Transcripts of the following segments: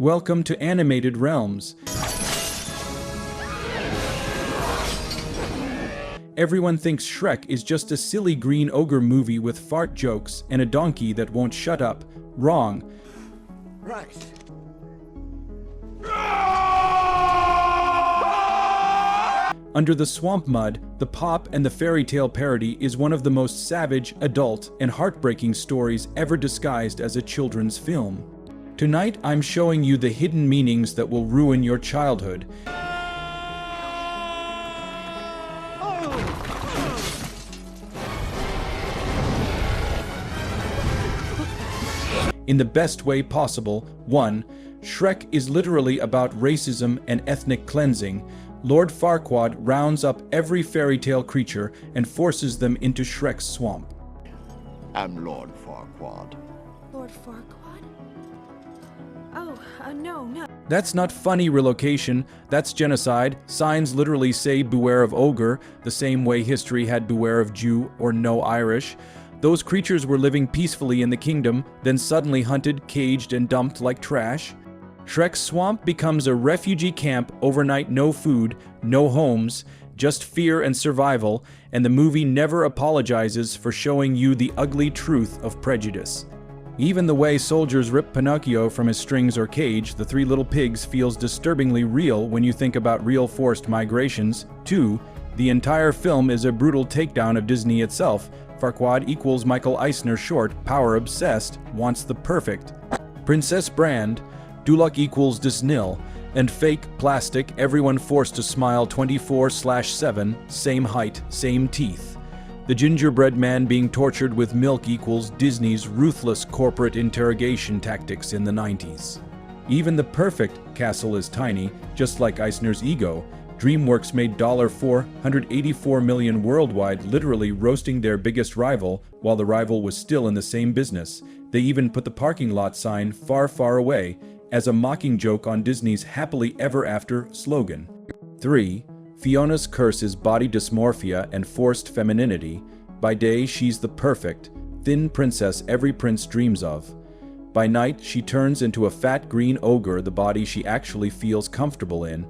Welcome to Animated Realms. Everyone thinks Shrek is just a silly green ogre movie with fart jokes and a donkey that won't shut up. Wrong. Right. Under the Swamp Mud, the pop and the fairy tale parody is one of the most savage, adult, and heartbreaking stories ever disguised as a children's film. Tonight, I'm showing you the hidden meanings that will ruin your childhood. In the best way possible. 1. Shrek is literally about racism and ethnic cleansing. Lord Farquaad rounds up every fairy tale creature and forces them into Shrek's swamp. I'm Lord Farquaad. Lord Farquaad? Oh, no. That's not funny relocation, that's genocide. Signs literally say beware of ogre, the same way history had beware of Jew or no Irish. Those creatures were living peacefully in the kingdom, then suddenly hunted, caged, and dumped like trash. Shrek's swamp becomes a refugee camp, overnight no food, no homes, just fear and survival, and the movie never apologizes for showing you the ugly truth of prejudice. Even the way soldiers rip Pinocchio from his strings or cage, the Three Little Pigs, feels disturbingly real when you think about real forced migrations. 2. The entire film is a brutal takedown of Disney itself. Farquaad equals Michael Eisner short, power obsessed, wants the perfect. Princess Brand, Duloc equals Disnil, and fake, plastic, everyone forced to smile 24/7, same height, same teeth. The gingerbread man being tortured with milk equals Disney's ruthless corporate interrogation tactics in the 90s. Even the perfect castle is tiny, just like Eisner's ego. DreamWorks made $484 million worldwide, literally roasting their biggest rival while the rival was still in the same business. They even put the parking lot sign "Far, Far Away" as a mocking joke on Disney's Happily Ever After slogan. 3. Fiona's curse is body dysmorphia and forced femininity. By day, she's the perfect, thin princess every prince dreams of. By night, she turns into a fat green ogre, the body she actually feels comfortable in.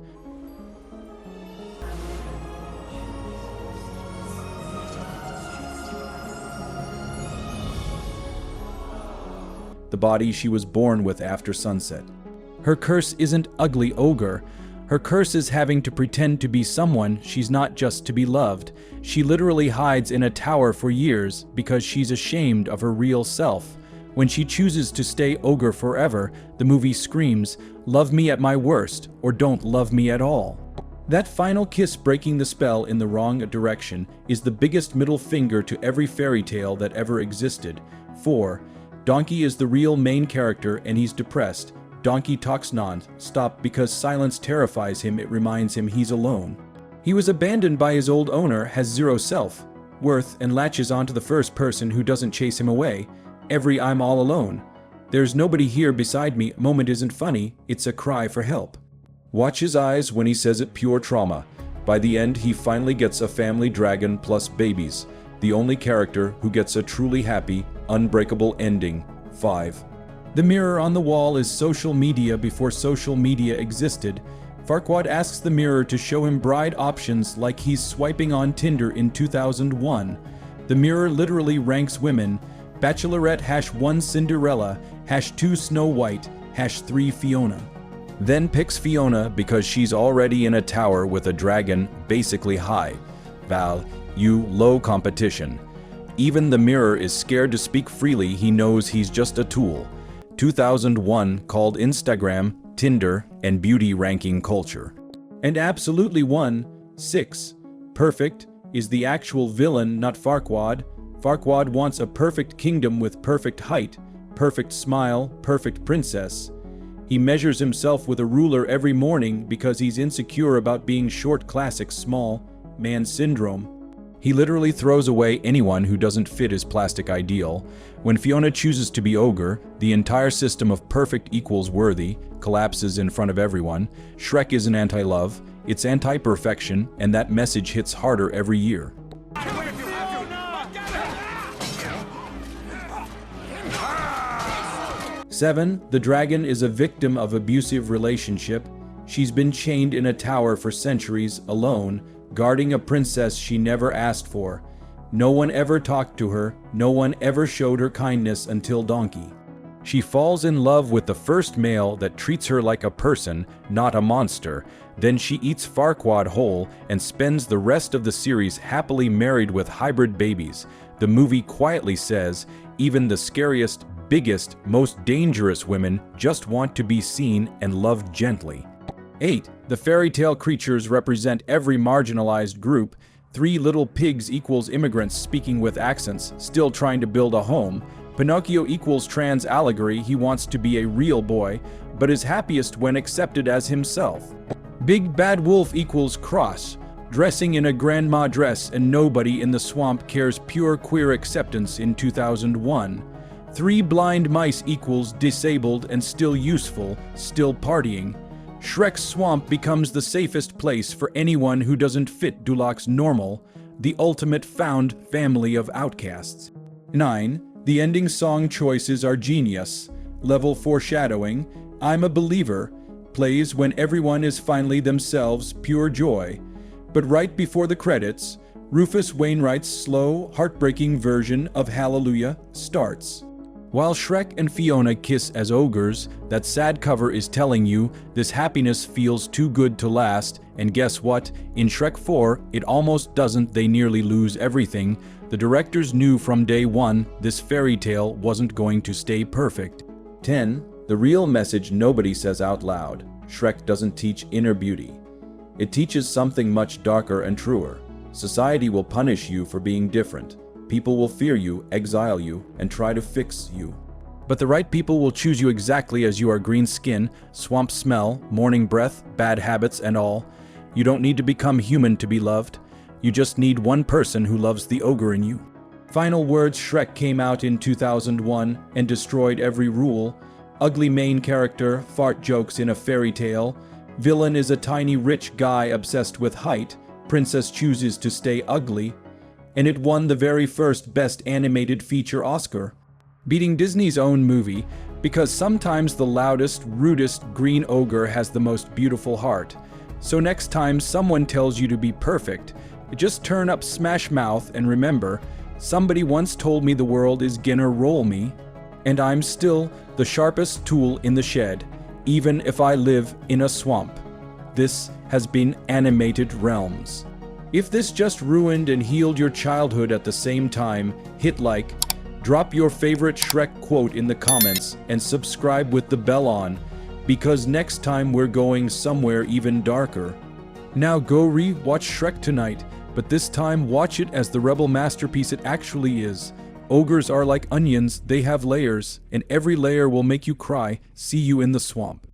The body she was born with after sunset. Her curse isn't ugly ogre. Her curse is having to pretend to be someone she's not, just to be loved. She literally hides in a tower for years because she's ashamed of her real self. When she chooses to stay ogre forever, the movie screams, "Love me at my worst," or "Don't love me at all." That final kiss breaking the spell in the wrong direction is the biggest middle finger to every fairy tale that ever existed. 4. Donkey is the real main character and he's depressed. Donkey talks non-stop because silence terrifies him. It reminds him he's alone. He was abandoned by his old owner, has zero self-worth, and latches onto the first person who doesn't chase him away. Every "I'm all alone. There's nobody here beside me" moment isn't funny, it's a cry for help. Watch his eyes when he says it, pure trauma. By the end, he finally gets a family dragon plus babies. The only character who gets a truly happy, unbreakable ending. 5. The mirror on the wall is social media before social media existed. Farquaad asks the mirror to show him bride options like he's swiping on Tinder in 2001. The mirror literally ranks women. Bachelorette #1 Cinderella, #2 Snow White, #3 Fiona. Then picks Fiona because she's already in a tower with a dragon, basically high. Val, you low competition. Even the mirror is scared to speak freely, he knows he's just a tool. 2001 called Instagram, Tinder, and beauty ranking culture. And absolutely won. 6. Perfect is the actual villain, not Farquaad. Farquaad wants a perfect kingdom with perfect height, perfect smile, perfect princess. He measures himself with a ruler every morning because he's insecure about being short. Classic small man syndrome. He literally throws away anyone who doesn't fit his plastic ideal. When Fiona chooses to be ogre, the entire system of perfect equals worthy collapses in front of everyone. Shrek isn't anti-love, it's anti-perfection, and that message hits harder every year. 7. The dragon is a victim of abusive relationship. She's been chained in a tower for centuries, alone, guarding a princess she never asked for. No one ever talked to her, no one ever showed her kindness until Donkey. She falls in love with the first male that treats her like a person, not a monster. Then she eats Farquaad whole and spends the rest of the series happily married with hybrid babies. The movie quietly says, even the scariest, biggest, most dangerous women just want to be seen and loved gently. 8. The fairy tale creatures represent every marginalized group. 3 little pigs equals immigrants speaking with accents, still trying to build a home. Pinocchio equals trans allegory, he wants to be a real boy, but is happiest when accepted as himself. Big Bad Wolf equals cross, dressing in a grandma dress and nobody in the swamp cares, pure queer acceptance in 2001. 3 Blind Mice equals disabled and still useful, still partying. Shrek's swamp becomes the safest place for anyone who doesn't fit Dulac's normal, the ultimate found family of outcasts. 9. The ending song choices are genius. Level foreshadowing, I'm a believer, plays when everyone is finally themselves, pure joy. But right before the credits, Rufus Wainwright's slow, heartbreaking version of Hallelujah starts. While Shrek and Fiona kiss as ogres, that sad cover is telling you this happiness feels too good to last, and guess what? In Shrek 4, it almost doesn't, they nearly lose everything. The directors knew from day one this fairy tale wasn't going to stay perfect. 10. The real message nobody says out loud. Shrek doesn't teach inner beauty. It teaches something much darker and truer. Society will punish you for being different. People will fear you, exile you, and try to fix you. But the right people will choose you exactly as you are: green skin, swamp smell, morning breath, bad habits, and all. You don't need to become human to be loved. You just need one person who loves the ogre in you. Final words: Shrek came out in 2001 and destroyed every rule. Ugly main character, fart jokes in a fairy tale. Villain is a tiny rich guy obsessed with height. Princess chooses to stay ugly. And it won the very first Best Animated Feature Oscar, beating Disney's own movie, because sometimes the loudest, rudest green ogre has the most beautiful heart. So next time someone tells you to be perfect, just turn up Smash Mouth and remember, somebody once told me the world is gonna roll me, and I'm still the sharpest tool in the shed, even if I live in a swamp. This has been Animated Realms. If this just ruined and healed your childhood at the same time, hit like, drop your favorite Shrek quote in the comments, and subscribe with the bell on, because next time we're going somewhere even darker. Now go re-watch Shrek tonight, but this time watch it as the rebel masterpiece it actually is. Ogres are like onions, they have layers, and every layer will make you cry. See you in the swamp.